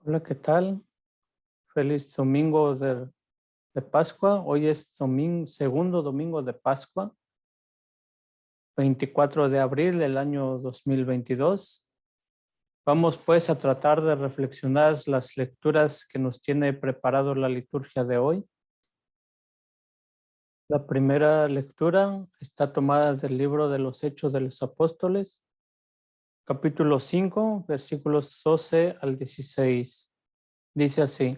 Hola, ¿qué tal? Feliz domingo de Pascua. Hoy es segundo domingo de Pascua, 24 de abril del año 2022. Vamos pues a tratar de reflexionar las lecturas que nos tiene preparado la liturgia de hoy. La primera lectura está tomada del libro de los Hechos de los Apóstoles, capítulo 5, versículos 12 al 16. Dice así: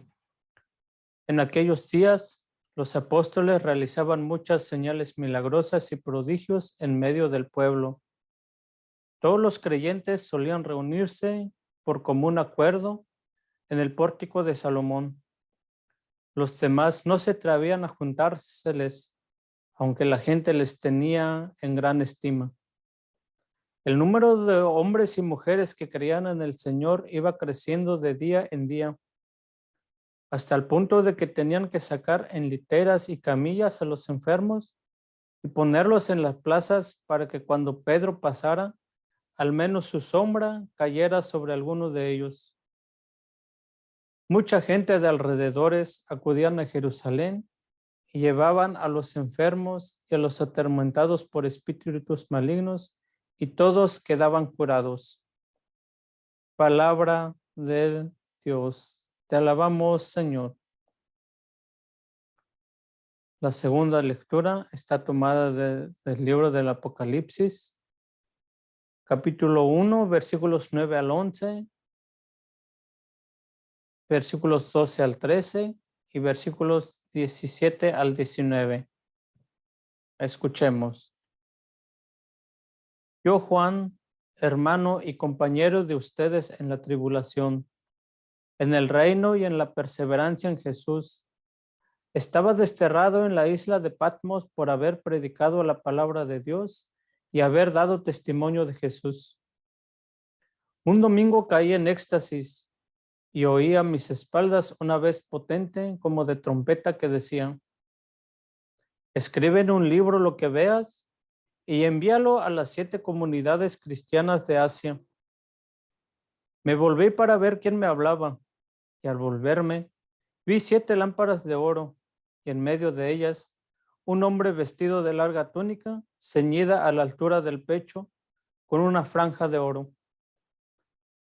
En aquellos días, los apóstoles realizaban muchas señales milagrosas y prodigios en medio del pueblo. Todos los creyentes solían reunirse por común acuerdo en el pórtico de Salomón. Los demás no se atrevían a juntárseles, aunque la gente les tenía en gran estima. El número de hombres y mujeres que creían en el Señor iba creciendo de día en día, hasta el punto de que tenían que sacar en literas y camillas a los enfermos y ponerlos en las plazas para que cuando Pedro pasara, al menos su sombra cayera sobre alguno de ellos. Mucha gente de alrededores acudían a Jerusalén y llevaban a los enfermos y a los atormentados por espíritus malignos, y todos quedaban curados. Palabra de Dios. Te alabamos, Señor. La segunda lectura está tomada del libro del Apocalipsis, capítulo 1, versículos 9 al 11, versículos 12 al 13 y versículos 17 al 19. Escuchemos. Yo, Juan, hermano y compañero de ustedes en la tribulación, en el reino y en la perseverancia en Jesús, estaba desterrado en la isla de Patmos por haber predicado la palabra de Dios y haber dado testimonio de Jesús. Un domingo caí en éxtasis y oí a mis espaldas una voz potente como de trompeta que decía: escribe en un libro lo que veas y envíalo a las 7 comunidades cristianas de Asia. Me volví para ver quién me hablaba, y al volverme vi 7 lámparas de oro, y en medio de ellas un hombre vestido de larga túnica, ceñida a la altura del pecho, con una franja de oro.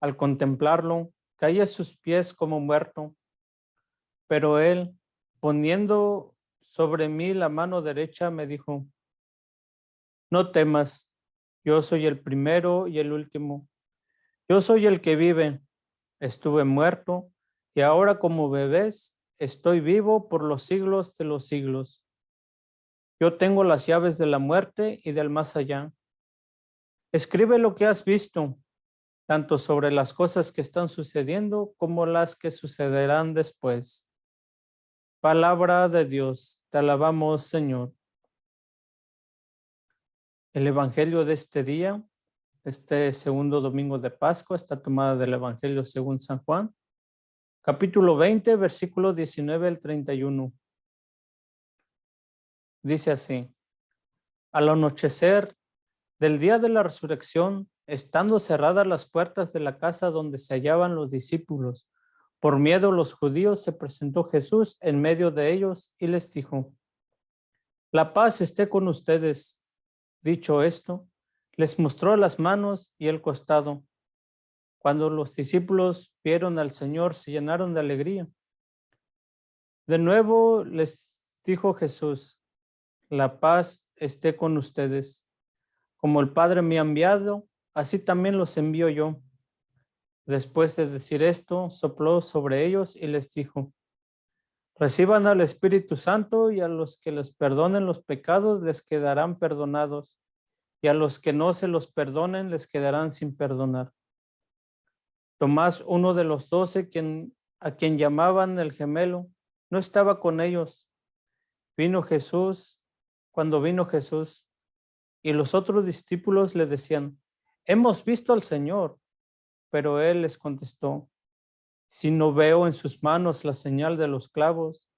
Al contemplarlo, caí a sus pies como muerto, pero él, poniendo sobre mí la mano derecha, me dijo: no temas, yo soy el primero y el último. Yo soy el que vive. Estuve muerto y ahora, como bebés, estoy vivo por los siglos de los siglos. Yo tengo las llaves de la muerte y del más allá. Escribe lo que has visto, tanto sobre las cosas que están sucediendo como las que sucederán después. Palabra de Dios, te alabamos, Señor. El evangelio de este día, este segundo domingo de Pascua, está tomada del evangelio según San Juan, capítulo 20, versículo 19 al 31. Dice así: al anochecer del día de la resurrección, estando cerradas las puertas de la casa donde se hallaban los discípulos, por miedo a los judíos, se presentó Jesús en medio de ellos y les dijo: la paz esté con ustedes. Dicho esto, les mostró las manos y el costado. Cuando los discípulos vieron al Señor, se llenaron de alegría. De nuevo les dijo Jesús: la paz esté con ustedes. Como el Padre me ha enviado, así también los envío yo. Después de decir esto, sopló sobre ellos y les dijo: reciban al Espíritu Santo, y a los que les perdonen los pecados les quedarán perdonados, y a los que no se los perdonen les quedarán sin perdonar. Tomás, uno de los 12, a quien llamaban el gemelo, no estaba con ellos. Cuando vino Jesús, y los otros discípulos le decían: hemos visto al Señor. Pero él les contestó: si no veo en sus manos la señal de los clavos,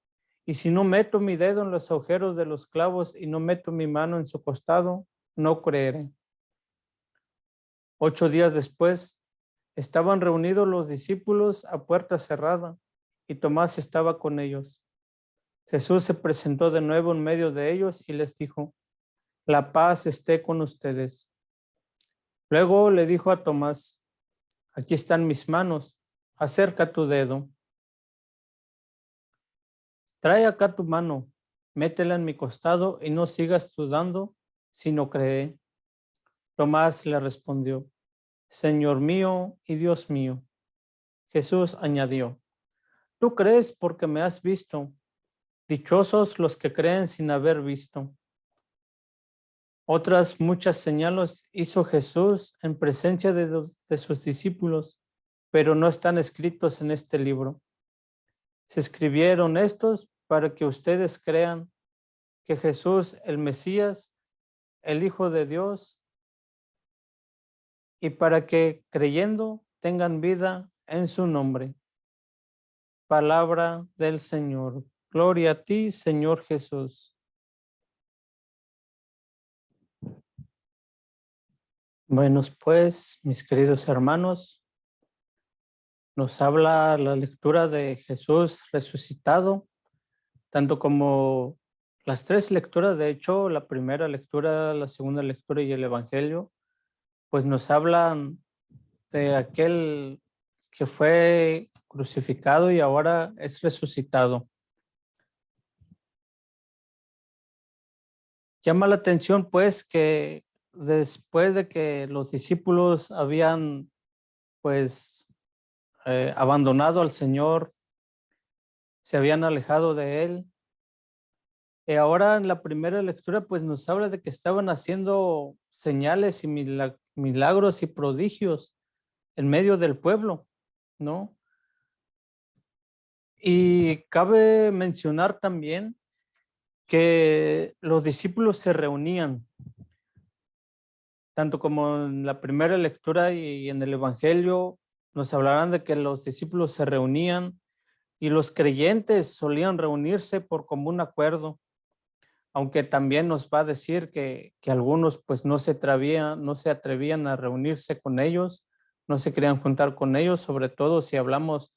y si no meto mi dedo en los agujeros de los clavos y no meto mi mano en su costado, no creeré. 8 días después, Estaban reunidos los discípulos a puerta cerrada y Tomás estaba con ellos. Jesús se presentó de nuevo en medio de ellos y les dijo: la paz esté con ustedes. Luego le dijo a Tomás: aquí están mis manos, acerca tu dedo. Trae acá tu mano, métela en mi costado y no sigas dudando, sino cree. Tomás le respondió: Señor mío y Dios mío. Jesús añadió: tú crees porque me has visto. Dichosos los que creen sin haber visto. Otras muchas señales hizo Jesús en presencia de sus discípulos, pero no están escritos en este libro. Se escribieron estos para que ustedes crean que Jesús, el Mesías, el Hijo de Dios, y para que creyendo tengan vida en su nombre. Palabra del Señor. Gloria a ti, Señor Jesús. Buenos pues, mis queridos hermanos, nos habla la lectura de Jesús resucitado, tanto como las tres lecturas, de hecho, la primera lectura, la segunda lectura y el Evangelio, pues nos hablan de aquel que fue crucificado y ahora es resucitado. Llama la atención pues que después de que los discípulos habían pues abandonado al Señor, se habían alejado de Él, y ahora en la primera lectura pues nos habla de que estaban haciendo señales y milagros y prodigios en medio del pueblo, ¿no? Y cabe mencionar también que los discípulos se reunían, tanto como en la primera lectura y en el Evangelio nos hablarán de que los discípulos se reunían y los creyentes solían reunirse por común acuerdo, aunque también nos va a decir que algunos pues no se atrevían a reunirse con ellos, no se querían juntar con ellos, sobre todo si hablamos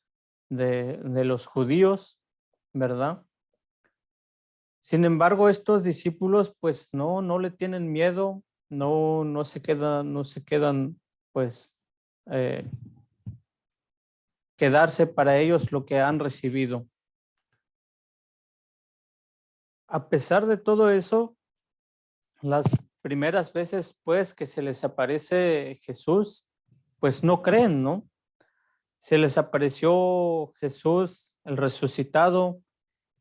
de los judíos, ¿verdad? Sin embargo, estos discípulos pues no le tienen miedo, no se quedan pues eh, quedarse para ellos lo que han recibido. A pesar de todo eso, las primeras veces pues que se les aparece Jesús, pues no creen, ¿no? Se les apareció Jesús, el resucitado,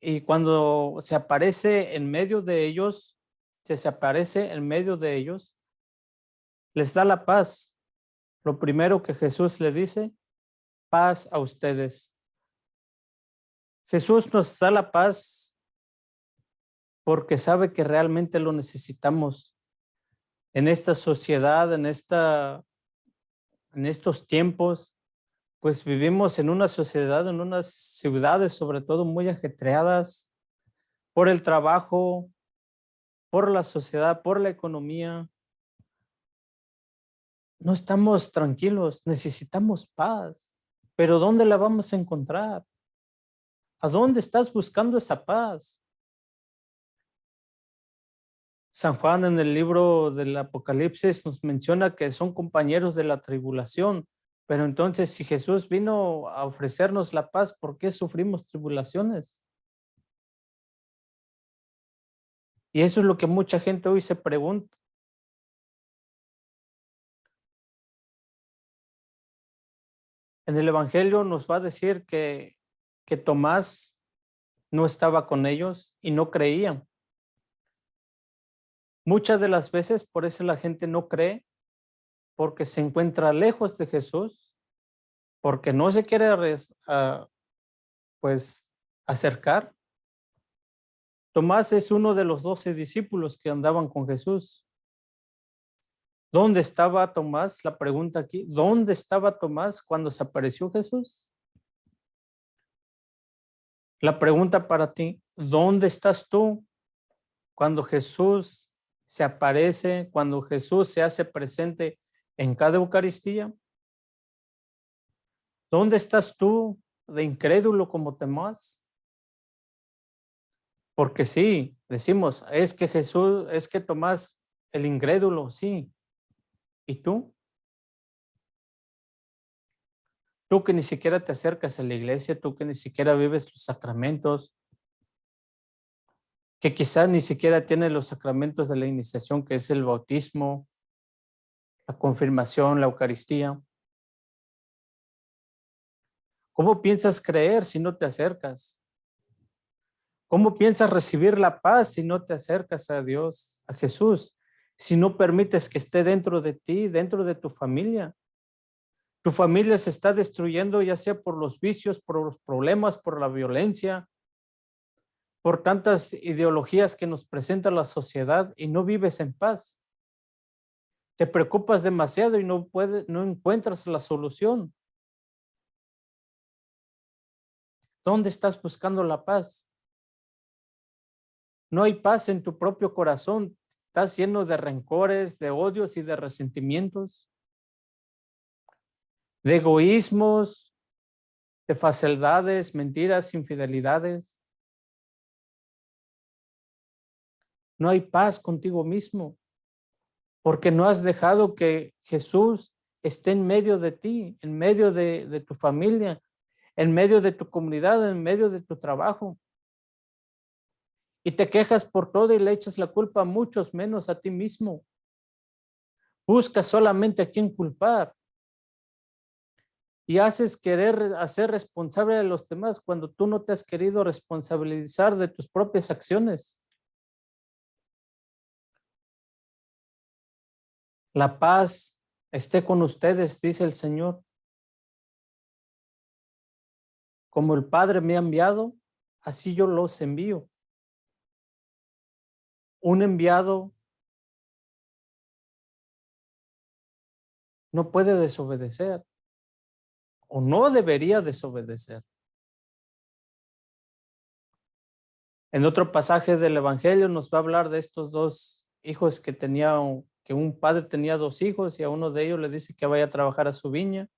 y cuando se aparece en medio de ellos, les da la paz. Lo primero que Jesús les dice: paz a ustedes. Jesús nos da la paz porque sabe que realmente lo necesitamos en esta sociedad, en estos tiempos. Pues vivimos en una sociedad, en unas ciudades sobre todo muy ajetreadas por el trabajo, por la sociedad, por la economía. No estamos tranquilos, necesitamos paz. Pero ¿dónde la vamos a encontrar? ¿A dónde estás buscando esa paz? San Juan en el libro del Apocalipsis nos menciona que son compañeros de la tribulación, pero entonces si Jesús vino a ofrecernos la paz, ¿por qué sufrimos tribulaciones? Y eso es lo que mucha gente hoy se pregunta. En el Evangelio nos va a decir que Tomás no estaba con ellos y no creían. Muchas de las veces por eso la gente no cree, porque se encuentra lejos de Jesús, porque no se quiere pues acercar. Tomás es uno de los 12 discípulos que andaban con Jesús. ¿Dónde estaba Tomás? La pregunta aquí, ¿dónde estaba Tomás cuando se apareció Jesús? La pregunta para ti, ¿dónde estás tú cuando Jesús se aparece, cuando Jesús se hace presente en cada Eucaristía? ¿Dónde estás tú de incrédulo como Tomás? Porque sí, decimos, es que Jesús, es que Tomás, el incrédulo, sí. ¿Y tú? Tú que ni siquiera te acercas a la iglesia, tú que ni siquiera vives los sacramentos, que quizás ni siquiera tienes los sacramentos de la iniciación, que es el bautismo, la confirmación, la Eucaristía. ¿Cómo piensas creer si no te acercas? ¿Cómo piensas recibir la paz si no te acercas a Dios, a Jesús? Si no permites que esté dentro de ti, dentro de tu familia. Tu familia se está destruyendo ya sea por los vicios, por los problemas, por la violencia, por tantas ideologías que nos presenta la sociedad y no vives en paz. Te preocupas demasiado y no encuentras la solución. ¿Dónde estás buscando la paz? No hay paz en tu propio corazón. Estás lleno de rencores, de odios y de resentimientos, de egoísmos, de falsedades, mentiras, infidelidades. No hay paz contigo mismo, porque no has dejado que Jesús esté en medio de ti, en medio de tu familia, en medio de tu comunidad, en medio de tu trabajo. Y te quejas por todo y le echas la culpa a muchos, menos a ti mismo. Buscas solamente a quién culpar. Y haces querer hacer responsable a los demás cuando tú no te has querido responsabilizar de tus propias acciones. La paz esté con ustedes, dice el Señor. Como el Padre me ha enviado, así yo los envío. Un enviado no puede desobedecer o no debería desobedecer. En otro pasaje del Evangelio nos va a hablar de estos dos hijos que un padre tenía dos hijos y a uno de ellos le dice que vaya a trabajar a su viña.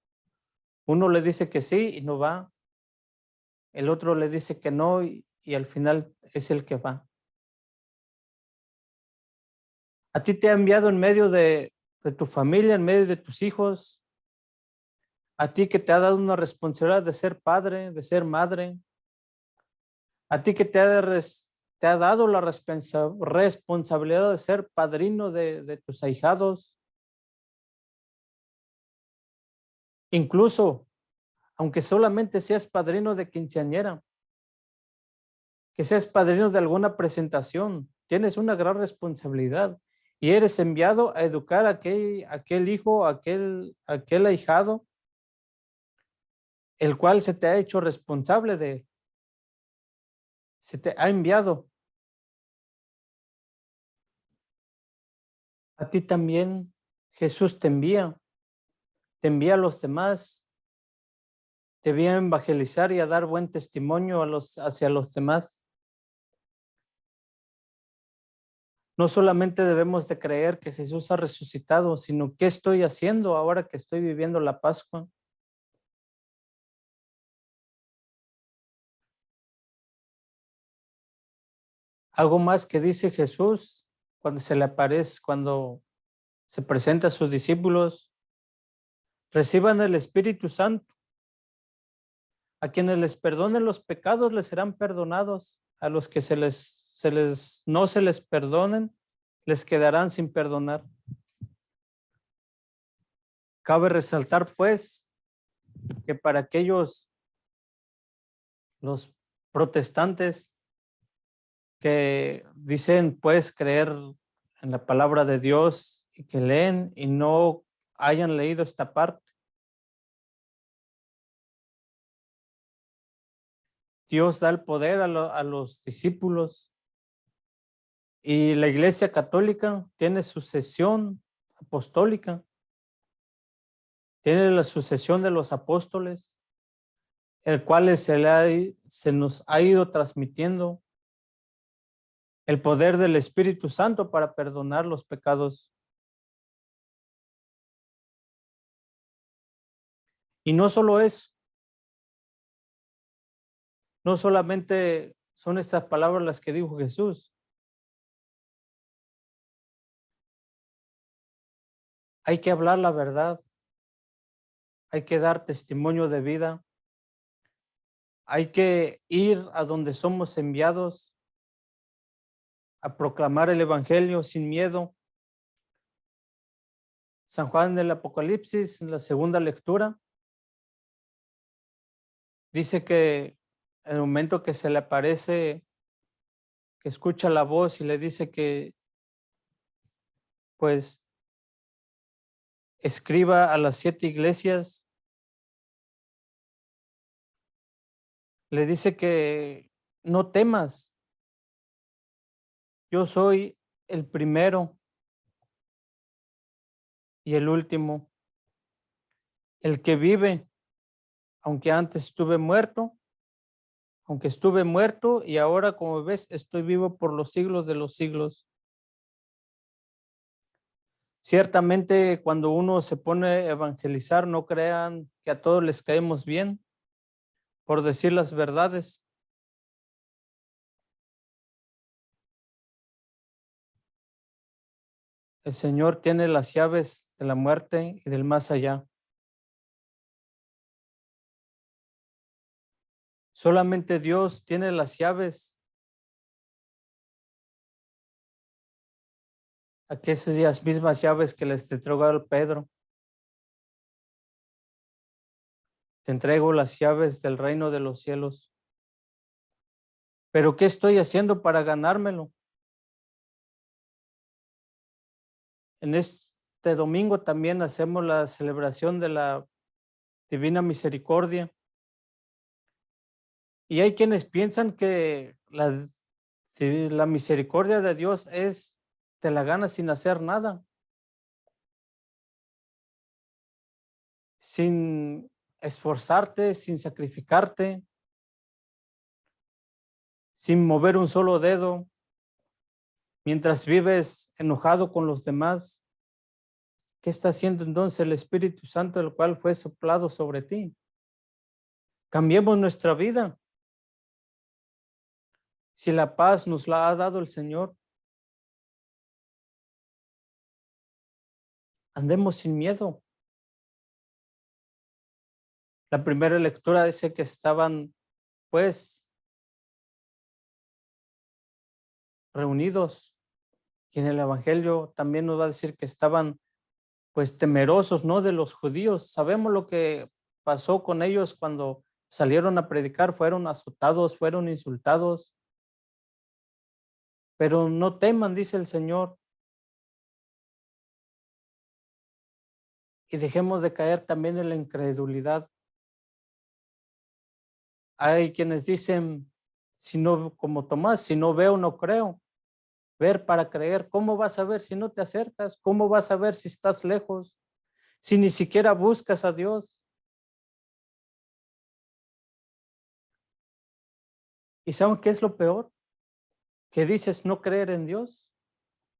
Uno le dice que sí y no va. El otro le dice que no y al final es el que va. A ti te ha enviado en medio de tu familia, en medio de tus hijos, a ti que te ha dado una responsabilidad de ser padre, de ser madre, a ti que te ha dado la responsabilidad de ser padrino de tus ahijados, incluso aunque solamente seas padrino de quinceañera, que seas padrino de alguna presentación, tienes una gran responsabilidad y eres enviado a educar a aquel hijo, aquel ahijado, el cual se te ha hecho responsable se te ha enviado. A ti también Jesús te envía a los demás, te envía a evangelizar y a dar buen testimonio hacia los demás. No solamente debemos de creer que Jesús ha resucitado, sino qué estoy haciendo ahora que estoy viviendo la Pascua. Algo más que dice Jesús cuando se le aparece, cuando se presenta a sus discípulos, reciban el Espíritu Santo. A quienes les perdonen los pecados les serán perdonados. A los que no se les perdonen, les quedarán sin perdonar. Cabe resaltar, pues, que para aquellos, los protestantes que dicen, pues, creer en la palabra de Dios y que leen y no hayan leído esta parte, Dios da el poder a los discípulos y la Iglesia Católica tiene sucesión apostólica, tiene la sucesión de los apóstoles, el cual se nos ha ido transmitiendo el poder del Espíritu Santo para perdonar los pecados. Y no solo eso, no solamente son estas palabras las que dijo Jesús. Hay que hablar la verdad. Hay que dar testimonio de vida. Hay que ir a donde somos enviados a proclamar el evangelio sin miedo. San Juan del Apocalipsis, en la segunda lectura, dice que en el momento que se le aparece, que escucha la voz y le dice que pues escriba a las 7 iglesias, le dice que no temas, yo soy el primero y el último, el que vive, aunque antes estuve muerto, y ahora, como ves, estoy vivo por los siglos de los siglos. Ciertamente, cuando uno se pone a evangelizar, no crean que a todos les caemos bien por decir las verdades. El Señor tiene las llaves de la muerte y del más allá. Solamente Dios tiene las llaves. Aquellas mismas llaves que les entregó a Pedro. Te entrego las llaves del reino de los cielos. Pero ¿qué estoy haciendo para ganármelo? En este domingo también hacemos la celebración de la Divina Misericordia. Y hay quienes piensan que si la misericordia de Dios te la ganas sin hacer nada, sin esforzarte, sin sacrificarte, sin mover un solo dedo, mientras vives enojado con los demás. ¿Qué está haciendo entonces el Espíritu Santo, el cual fue soplado sobre ti? Cambiemos nuestra vida. Si la paz nos la ha dado el Señor, andemos sin miedo. La primera lectura dice que estaban, pues, reunidos. Y en el Evangelio también nos va a decir que estaban, pues, temerosos, ¿no? De los judíos. Sabemos lo que pasó con ellos cuando salieron a predicar. Fueron azotados, fueron insultados. Pero no teman, dice el Señor. Y dejemos de caer también en la incredulidad. Hay quienes dicen, si no, como Tomás, si no veo, no creo. Ver para creer. ¿Cómo vas a ver si no te acercas? ¿Cómo vas a ver si estás lejos? Si ni siquiera buscas a Dios. ¿Y saben qué es lo peor? Que dices no creer en Dios,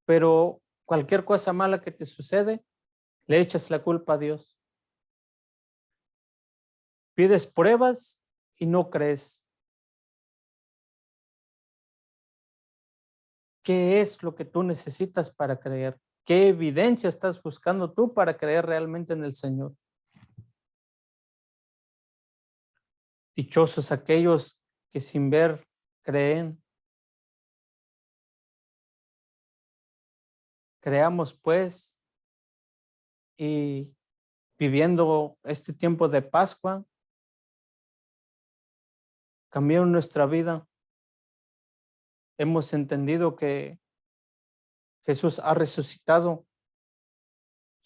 pero cualquier cosa mala que te sucede, le echas la culpa a Dios. Pides pruebas y no crees. ¿Qué es lo que tú necesitas para creer? ¿Qué evidencia estás buscando tú para creer realmente en el Señor? Dichosos aquellos que sin ver creen. Creamos pues, y viviendo este tiempo de Pascua, cambió nuestra vida. Hemos entendido que Jesús ha resucitado.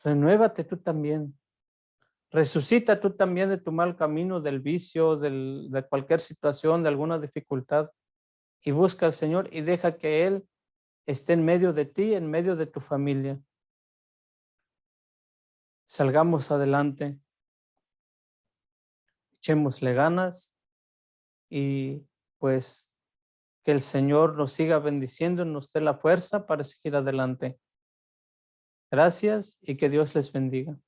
Renuévate tú también. Resucita tú también de tu mal camino, del vicio, de cualquier situación, de alguna dificultad. Y busca al Señor y deja que Él esté en medio de ti, en medio de tu familia. Salgamos adelante. Echémosle ganas y pues que el Señor nos siga bendiciendo, nos dé la fuerza para seguir adelante. Gracias y que Dios les bendiga.